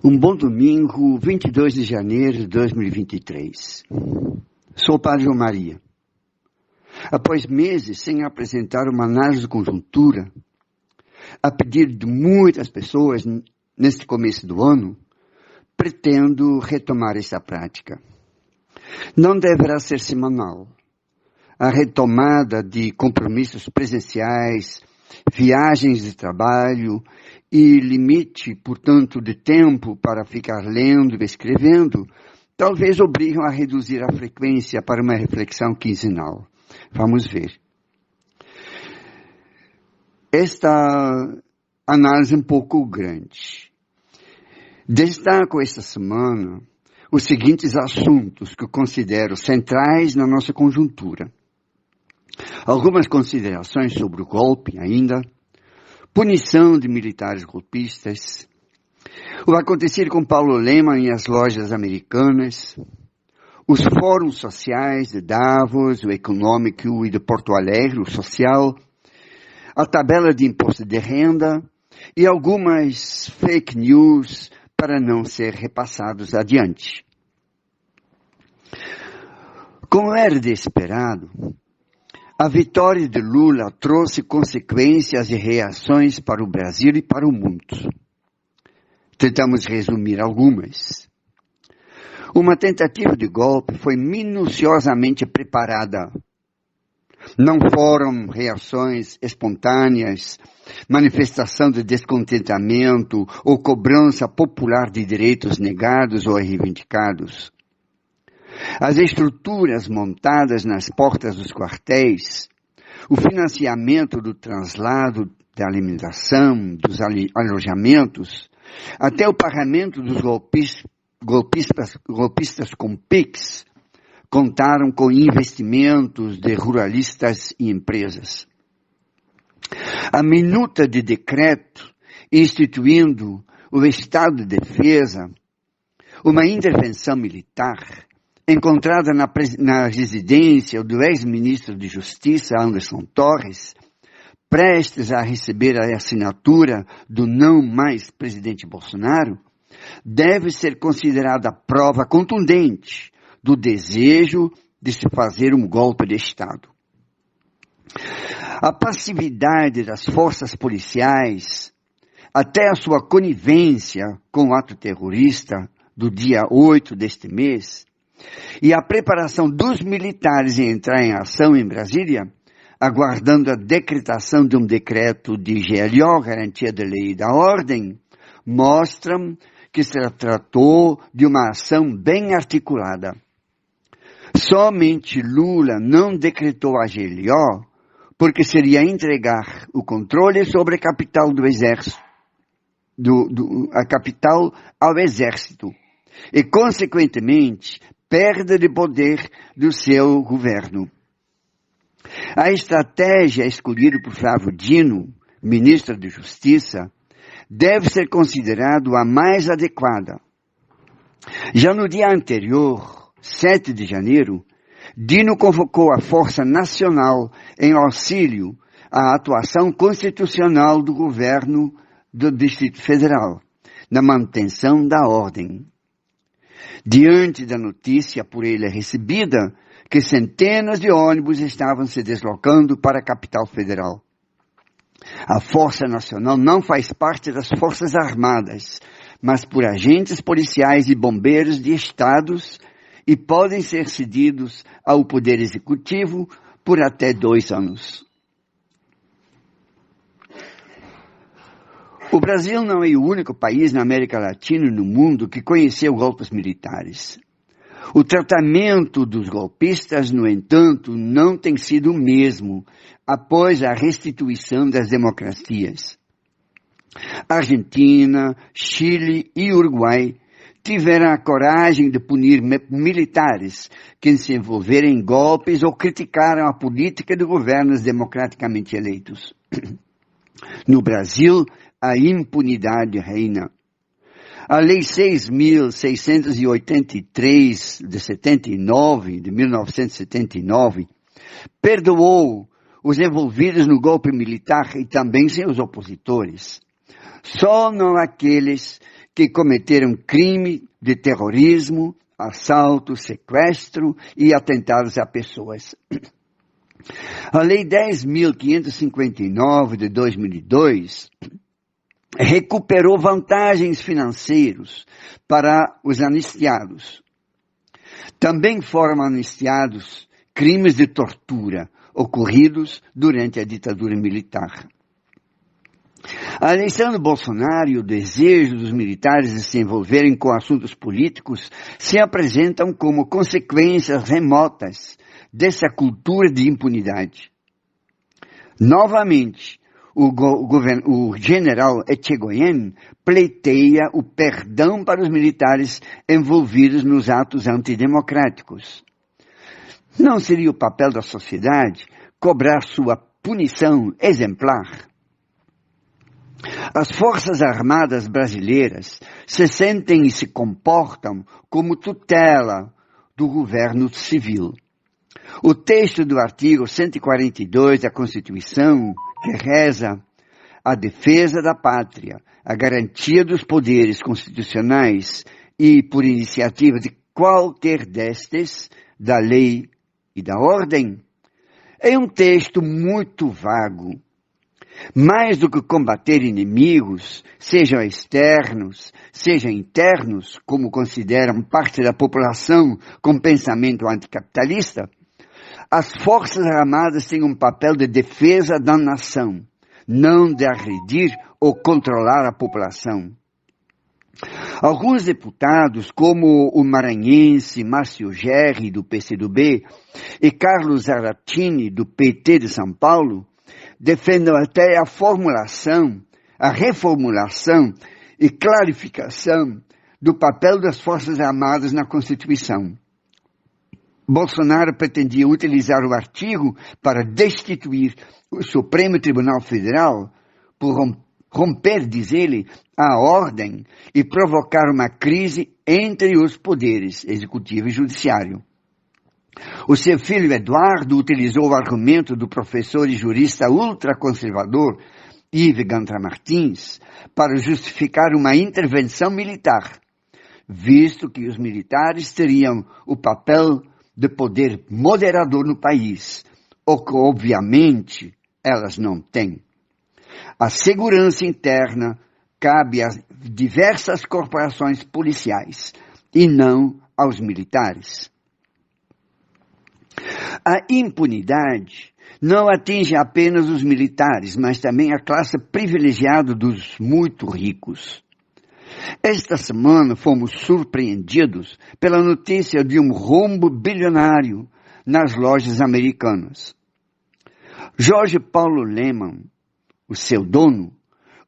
Um bom domingo, 22 de janeiro de 2023. Sou o Padre João Maria. Após meses sem apresentar uma análise de conjuntura, a pedido de muitas pessoas neste começo do ano, pretendo retomar essa prática. Não deverá ser semanal. A retomada de compromissos presenciais, viagens de trabalho e limite, portanto, de tempo para ficar lendo e escrevendo, talvez obriguem a reduzir a frequência para uma reflexão quinzenal. Vamos ver. Esta análise é um pouco grande. Destaco esta semana os seguintes assuntos que eu considero centrais na nossa conjuntura. Algumas considerações sobre o golpe ainda, punição de militares golpistas, o acontecido com Paulo Lemann e as lojas americanas, os fóruns sociais de Davos, o econômico e de Porto Alegre, o social, a tabela de imposto de renda e algumas fake news para não ser repassados adiante. Como era de esperado, a vitória de Lula trouxe consequências e reações para o Brasil e para o mundo. Tentamos resumir algumas. Uma tentativa de golpe foi minuciosamente preparada. Não foram reações espontâneas, manifestação de descontentamento ou cobrança popular de direitos negados ou reivindicados. As estruturas montadas nas portas dos quartéis, o financiamento do translado da alimentação, dos alojamentos, até o pagamento dos golpistas com PIX, contaram com investimentos de ruralistas e empresas. A minuta de decreto instituindo o estado de defesa, uma intervenção militar, encontrada na residência do ex-ministro de Justiça, Anderson Torres, prestes a receber a assinatura do não mais presidente Bolsonaro, deve ser considerada prova contundente do desejo de se fazer um golpe de Estado. A passividade das forças policiais, até a sua conivência com o ato terrorista do dia 8 deste mês, e a preparação dos militares em entrar em ação em Brasília, aguardando a decretação de um decreto de GLO, Garantia da Lei e da Ordem, mostram que se tratou de uma ação bem articulada. Somente Lula não decretou a GLO porque seria entregar o controle sobre a capital do Exército, a capital ao Exército, e, consequentemente, perda de poder do seu governo. A estratégia escolhida por Flávio Dino, ministro da Justiça, deve ser considerada a mais adequada. Já no dia anterior, 7 de janeiro, Dino convocou a Força Nacional em auxílio à atuação constitucional do governo do Distrito Federal, na manutenção da ordem. Diante da notícia por ele recebida, que centenas de ônibus estavam se deslocando para a capital federal. A Força Nacional não faz parte das Forças Armadas, mas por agentes policiais e bombeiros de estados e podem ser cedidos ao Poder Executivo por até 2 anos. O Brasil não é o único país na América Latina e no mundo que conheceu golpes militares. O tratamento dos golpistas, no entanto, não tem sido o mesmo após a restituição das democracias. Argentina, Chile e Uruguai tiveram a coragem de punir militares que se envolveram em golpes ou criticaram a política de governos democraticamente eleitos. No Brasil, a impunidade reina. A Lei 6.683 de 1979, perdoou os envolvidos no golpe militar e também seus opositores. Só não aqueles que cometeram crime de terrorismo, assalto, sequestro e atentados a pessoas. A Lei 10.559 de 2002 recuperou vantagens financeiras para os anistiados. Também foram anistiados crimes de tortura ocorridos durante a ditadura militar. A eleição do Bolsonaro e o desejo dos militares de se envolverem com assuntos políticos se apresentam como consequências remotas dessa cultura de impunidade. Novamente, o general Etchegoyen pleiteia o perdão para os militares envolvidos nos atos antidemocráticos. Não seria o papel da sociedade cobrar sua punição exemplar? As Forças Armadas brasileiras se sentem e se comportam como tutela do governo civil. O texto do artigo 142 da Constituição, que reza a defesa da pátria, a garantia dos poderes constitucionais e, por iniciativa de qualquer destes, da lei e da ordem, é um texto muito vago. Mais do que combater inimigos, sejam externos, sejam internos, como consideram parte da população com pensamento anticapitalista, as Forças Armadas têm um papel de defesa da nação, não de agredir ou controlar a população. Alguns deputados, como o maranhense Márcio Gerri, do PCdoB, e Carlos Zaratini, do PT de São Paulo, defendem até a reformulação e clarificação do papel das Forças Armadas na Constituição. Bolsonaro pretendia utilizar o artigo para destituir o Supremo Tribunal Federal por romper, diz ele, a ordem e provocar uma crise entre os poderes, executivo e judiciário. O seu filho Eduardo utilizou o argumento do professor e jurista ultraconservador Yves Gantra Martins para justificar uma intervenção militar, visto que os militares teriam o papel de poder moderador no país, o que obviamente elas não têm. A segurança interna cabe a diversas corporações policiais e não aos militares. A impunidade não atinge apenas os militares, mas também a classe privilegiada dos muito ricos. Esta semana fomos surpreendidos pela notícia de um rombo bilionário nas lojas americanas. Jorge Paulo Lemann, o seu dono,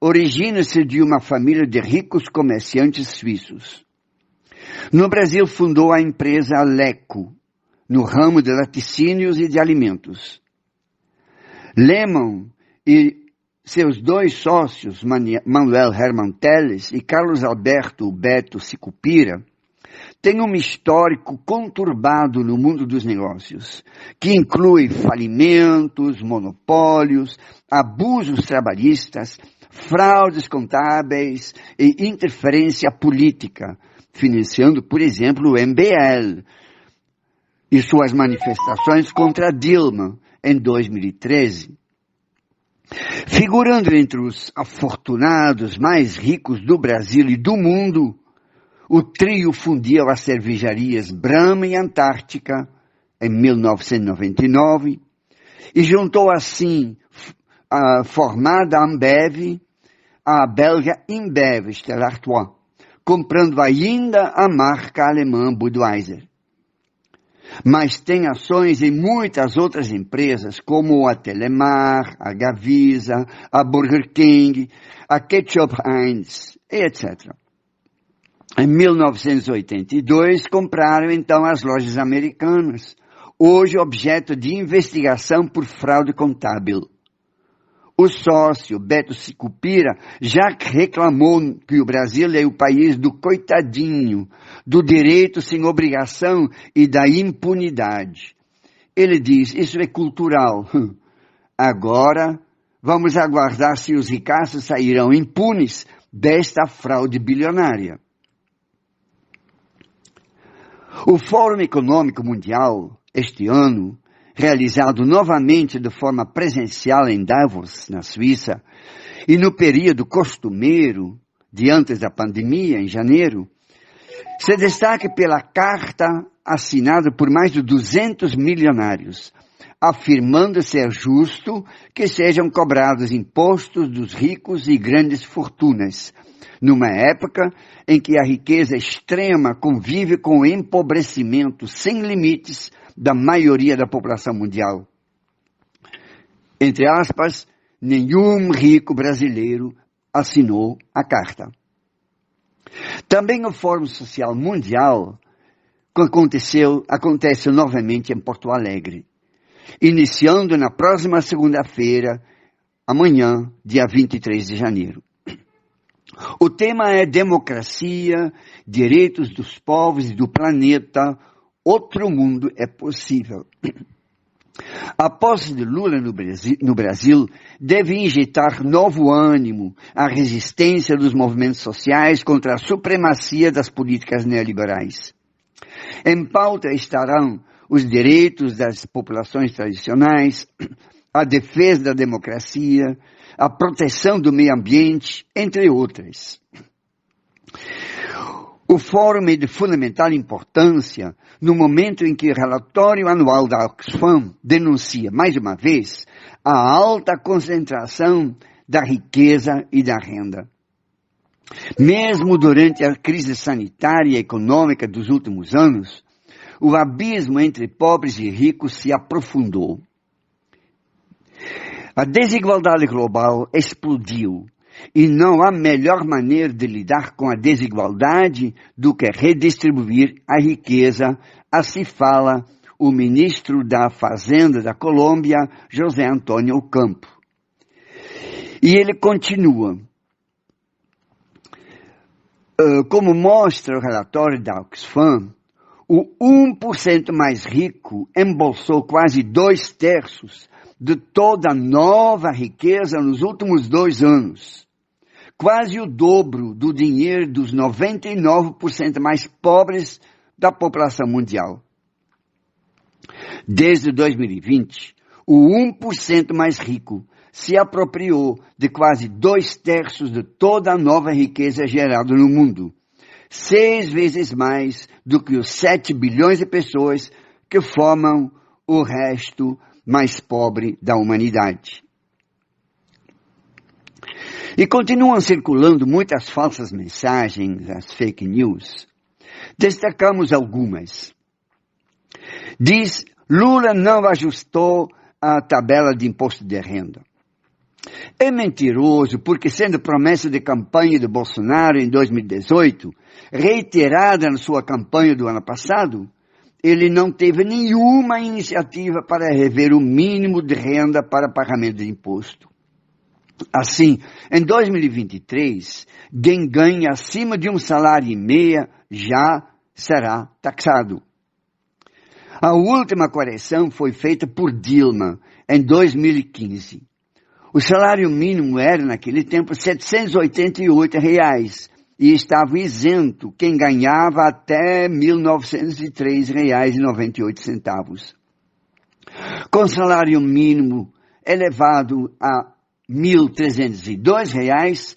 origina-se de uma família de ricos comerciantes suíços. No Brasil fundou a empresa Aleco, no ramo de laticínios e de alimentos. Lemann e seus dois sócios, Manuel Hermann Telles e Carlos Alberto Beto Sicupira, têm um histórico conturbado no mundo dos negócios, que inclui falimentos, monopólios, abusos trabalhistas, fraudes contábeis e interferência política, financiando, por exemplo, o MBL e suas manifestações contra Dilma em 2013. Figurando entre os afortunados mais ricos do Brasil e do mundo, o trio fundiu as cervejarias Brahma e Antártica em 1999 e juntou assim a formada Ambev à belga InBev Stella Artois, comprando ainda a marca alemã Budweiser. Mas tem ações em muitas outras empresas, como a Telemar, a Gavisa, a Burger King, a Ketchup Heinz, etc. Em 1982, compraram então as lojas americanas, hoje objeto de investigação por fraude contábil. O sócio, Beto Sicupira, já reclamou que o Brasil é o país do coitadinho, do direito sem obrigação e da impunidade. Ele diz, isso é cultural. Agora, vamos aguardar se os ricaços sairão impunes desta fraude bilionária. O Fórum Econômico Mundial, este ano, realizado novamente de forma presencial em Davos, na Suíça, e no período costumeiro de antes da pandemia, em janeiro, se destaca pela carta assinada por mais de 200 milionários, afirmando ser justo que sejam cobrados impostos dos ricos e grandes fortunas, numa época em que a riqueza extrema convive com o empobrecimento sem limites da maioria da população mundial. Entre aspas, nenhum rico brasileiro assinou a carta. Também o Fórum Social Mundial acontece novamente em Porto Alegre, iniciando na próxima segunda-feira, amanhã, dia 23 de janeiro. O tema é democracia, direitos dos povos e do planeta, outro mundo é possível. A posse de Lula no Brasil deve injetar novo ânimo à resistência dos movimentos sociais contra a supremacia das políticas neoliberais. Em pauta estarão os direitos das populações tradicionais, a defesa da democracia, a proteção do meio ambiente, entre outras. O fórum é de fundamental importância no momento em que o relatório anual da Oxfam denuncia, mais uma vez, a alta concentração da riqueza e da renda. Mesmo durante a crise sanitária e econômica dos últimos anos, o abismo entre pobres e ricos se aprofundou. A desigualdade global explodiu e não há melhor maneira de lidar com a desigualdade do que redistribuir a riqueza, assim fala o ministro da Fazenda da Colômbia, José Antônio Ocampo. E ele continua. Como mostra o relatório da Oxfam, o 1% mais rico embolsou quase 2/3 de toda a nova riqueza nos últimos 2 anos. Quase o dobro do dinheiro dos 99% mais pobres da população mundial. Desde 2020, o 1% mais rico se apropriou de quase 2/3 de toda a nova riqueza gerada no mundo. 6 vezes mais do que os 7 bilhões de pessoas que formam o resto mais pobre da humanidade. E continuam circulando muitas falsas mensagens, as fake news. Destacamos algumas. Diz, Lula não ajustou a tabela de imposto de renda. É mentiroso porque, sendo promessa de campanha de Bolsonaro em 2018, reiterada na sua campanha do ano passado, ele não teve nenhuma iniciativa para rever o mínimo de renda para pagamento de imposto. Assim, em 2023, quem ganha acima de 1,5 salário já será taxado. A última correção foi feita por Dilma, em 2015. O salário mínimo era, naquele tempo, R$ 788 e estava isento quem ganhava até R$ 1.903,98. Com o salário mínimo elevado a R$ 1.302,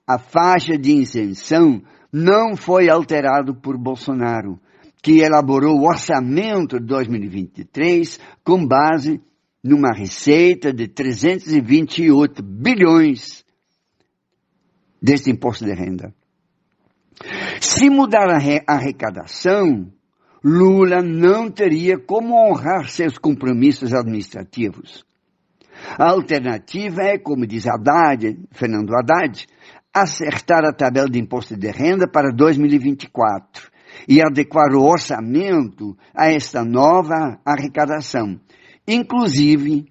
a faixa de isenção não foi alterada por Bolsonaro, que elaborou o orçamento de 2023 com base numa receita de 328 bilhões deste imposto de renda. Se mudar a arrecadação, Lula não teria como honrar seus compromissos administrativos. A alternativa é, como diz Fernando Haddad, acertar a tabela de imposto de renda para 2024 e adequar o orçamento a esta nova arrecadação, incluindo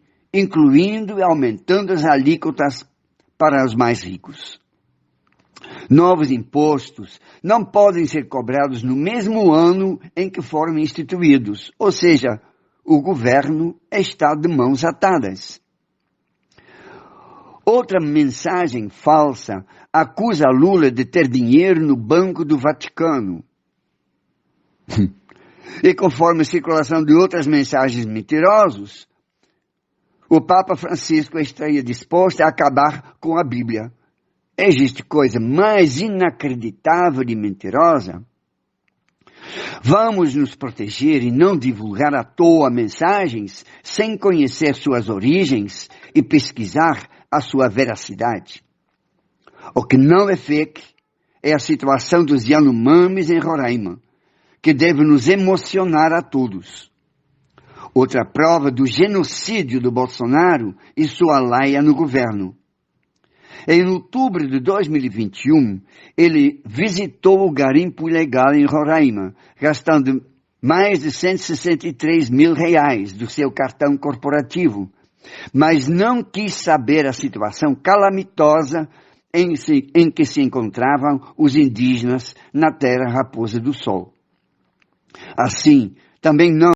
e aumentando as alíquotas para os mais ricos. Novos impostos não podem ser cobrados no mesmo ano em que foram instituídos, ou seja, o governo está de mãos atadas. Outra mensagem falsa acusa Lula de ter dinheiro no Banco do Vaticano. E conforme a circulação de outras mensagens mentirosas, o Papa Francisco estaria disposto a acabar com a Bíblia. Existe coisa mais inacreditável e mentirosa? Vamos nos proteger e não divulgar à toa mensagens sem conhecer suas origens e pesquisar a sua veracidade. O que não é fake é a situação dos Yanomamis em Roraima, que deve nos emocionar a todos. Outra prova do genocídio do Bolsonaro e sua laia no governo. Em outubro de 2021, ele visitou o garimpo ilegal em Roraima, gastando mais de R$163 mil do seu cartão corporativo, mas não quis saber a situação calamitosa em que se encontravam os indígenas na terra Raposa do Sol. Assim, também não